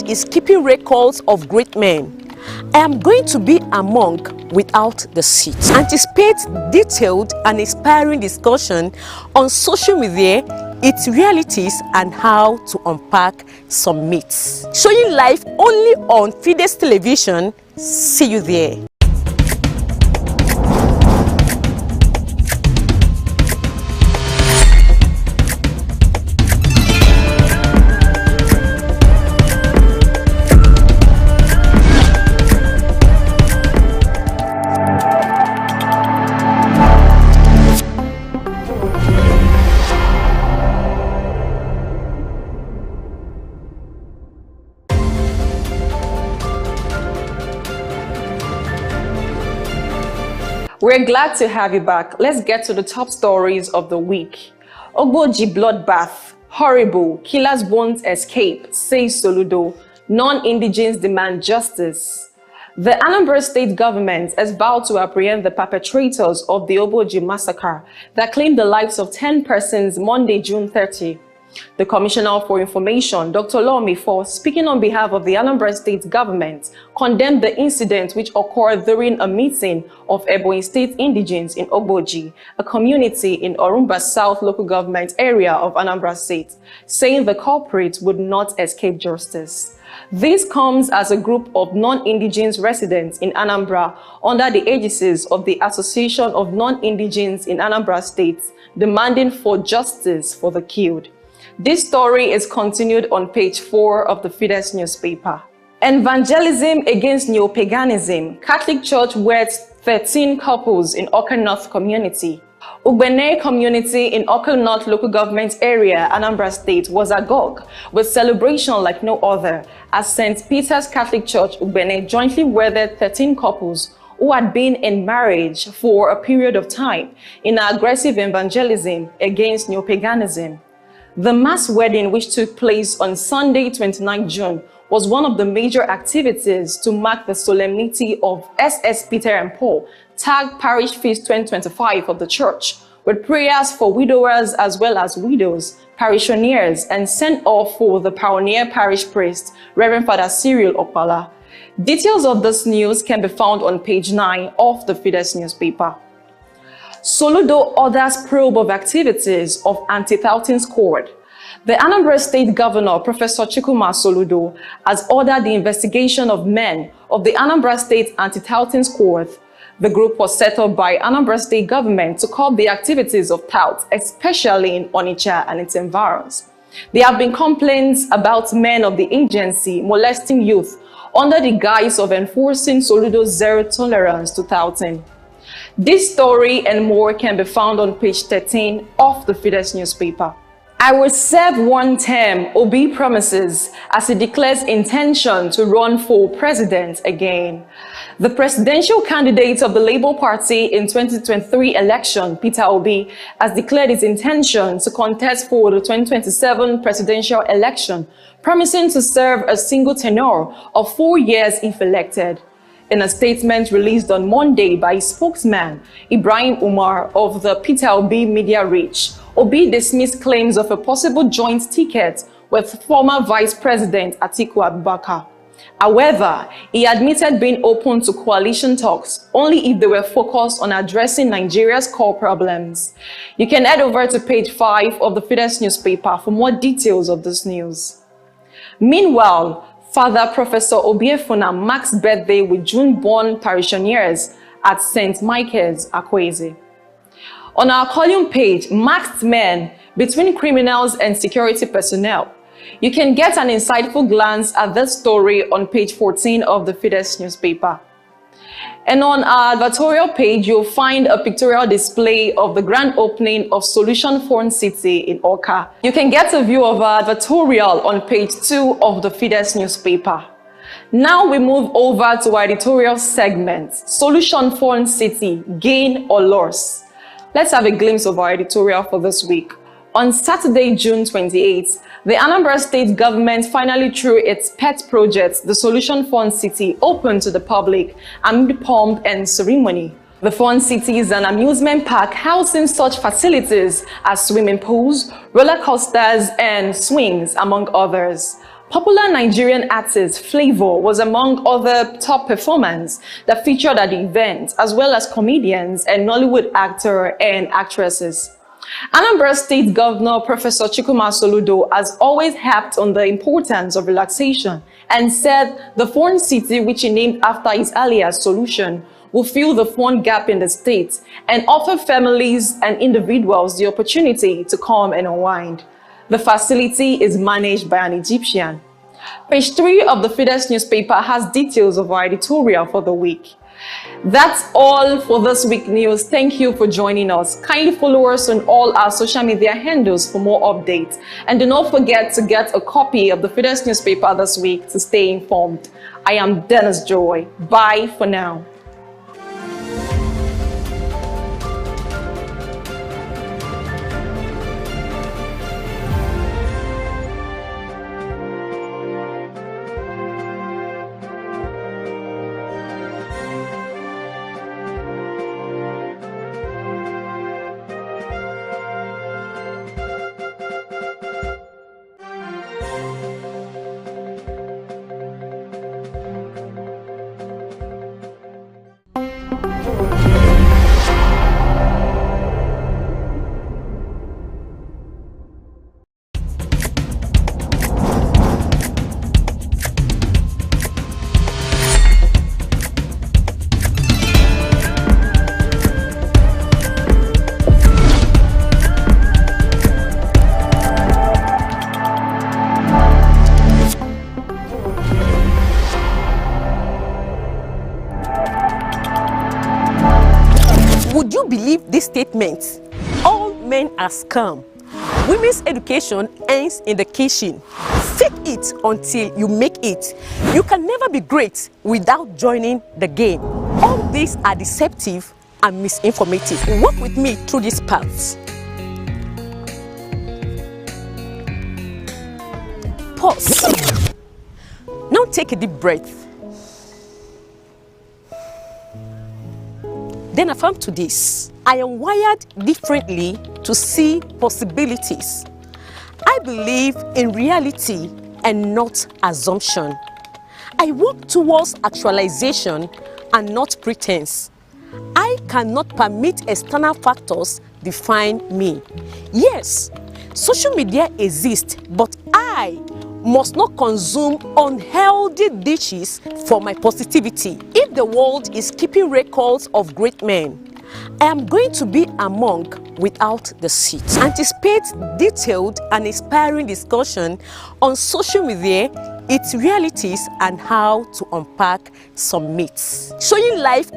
Is keeping records of great men. I am going to be a monk without the seat. Anticipate detailed and inspiring discussion on social media, its realities, and how to unpack some myths. Showing live only on Fides Television. See you there. We're glad to have you back. Let's get to the top stories of the week. Ogboji bloodbath. Horrible. Killers won't escape, says Soludo. Non-indigens demand justice. The Anambra State government is about to apprehend the perpetrators of the Ogboji massacre that claimed the lives of 10 persons Monday, June 30. The Commissioner for Information, Dr. Lawmifo, speaking on behalf of the Anambra State government, condemned the incident which occurred during a meeting of Ebonyi State indigents in Ogboji, a community in Orumba South local government area of Anambra State, saying the culprit would not escape justice. This comes as a group of non-indigenous residents in Anambra under the aegis of the Association of Non-Indigenous in Anambra State, demanding for justice for the killed. This story is continued on page 4 of the Fides Newspaper. Evangelism against neo-paganism. Catholic Church weds 13 couples in Awka North community. Ugbene community in Awka North local government area, Anambra State, was agog with celebration like no other as St. Peter's Catholic Church Ugbene jointly wedded 13 couples who had been in marriage for a period of time in aggressive evangelism against neo-paganism. The mass wedding, which took place on Sunday, 29 June, was one of the major activities to mark the solemnity of SS Peter and Paul, tagged Parish Feast 2025 of the church, with prayers for widowers as well as widows, parishioners, and sent off for the pioneer parish priest, Reverend Father Cyril Okpala. Details of this news can be found on page 9 of the Fides Newspaper. Soludo orders probe of activities of anti-thoughting squad. The Anambra State Governor, Professor Chikuma Soludo, has ordered the investigation of men of the Anambra State anti-thoughting squad. The group was set up by Anambra State government to curb the activities of touts, especially in Onitsha and its environs. There have been complaints about men of the agency molesting youth under the guise of enforcing Soludo's zero tolerance to touting. This story and more can be found on page 13 of the Fides Newspaper. I will serve one term, Obi promises, as he declares intention to run for president again. The presidential candidate of the Labour Party in 2023 election, Peter Obi, has declared his intention to contest for the 2027 presidential election, promising to serve a single tenure of 4 years if elected. In a statement released on Monday by his spokesman, Ibrahim Umar of the Peter Obi Media Reach, Obi dismissed claims of a possible joint ticket with former Vice President Atiku Abubakar. However, he admitted being open to coalition talks only if they were focused on addressing Nigeria's core problems. You can head over to page 5 of the Fides Newspaper for more details of this news. Meanwhile, Father Professor Obiefuna marks birthday with June-born parishioners at St. Michael's, Akweze. On our column page, Masked Men Between Criminals and Security Personnel, you can get an insightful glance at this story on page 14 of the Fides Newspaper. And on our advertorial page, you'll find a pictorial display of the grand opening of Solution Fund City in Awka. You can get a view of our advertorial on page 2 of the Fides Newspaper. Now we move over to our editorial segment, Solution Fund City, Gain or Loss. Let's have a glimpse of our editorial for this week. On Saturday, June 28th, the Anambra State government finally threw its pet project, the Solution Fund City, open to the public amid pomp and ceremony. The Fun City is an amusement park housing such facilities as swimming pools, roller coasters, and swings, among others. Popular Nigerian artist Flavour was among other top performers that featured at the event, as well as comedians and Nollywood actor and actresses. Anambra State Governor Professor Chukwuma Soludo has always harped on the importance of relaxation and said the Fun City, which he named after his alias Solution, will fill the fun gap in the state and offer families and individuals the opportunity to come and unwind. The facility is managed by an Egyptian. Page 3 of the Fides Newspaper has details of our editorial for the week. That's all for this week news. Thank you for joining us. Kindly follow us on all our social media handles for more updates. And do not forget to get a copy of the Fides Newspaper this week to stay informed. I am Dennis Joy. Bye for now. Would you believe this statement? All men are scum. Women's education ends in the kitchen. Fake it until you make it. You can never be great without joining the game. All these are deceptive and misinformative. Walk with me through these paths. Pause. Now take a deep breath. Then affirm to this: I am wired differently to see possibilities. I believe in reality and not assumption. I work towards actualization and not pretense. I cannot permit external factors define me. Yes, social media exists, but I must not consume unhealthy dishes for my positivity. If the world is keeping records of great men, I am going to be a monk without the seat. Anticipate detailed and inspiring discussion on social media, its realities, and how to unpack some myths. Showing life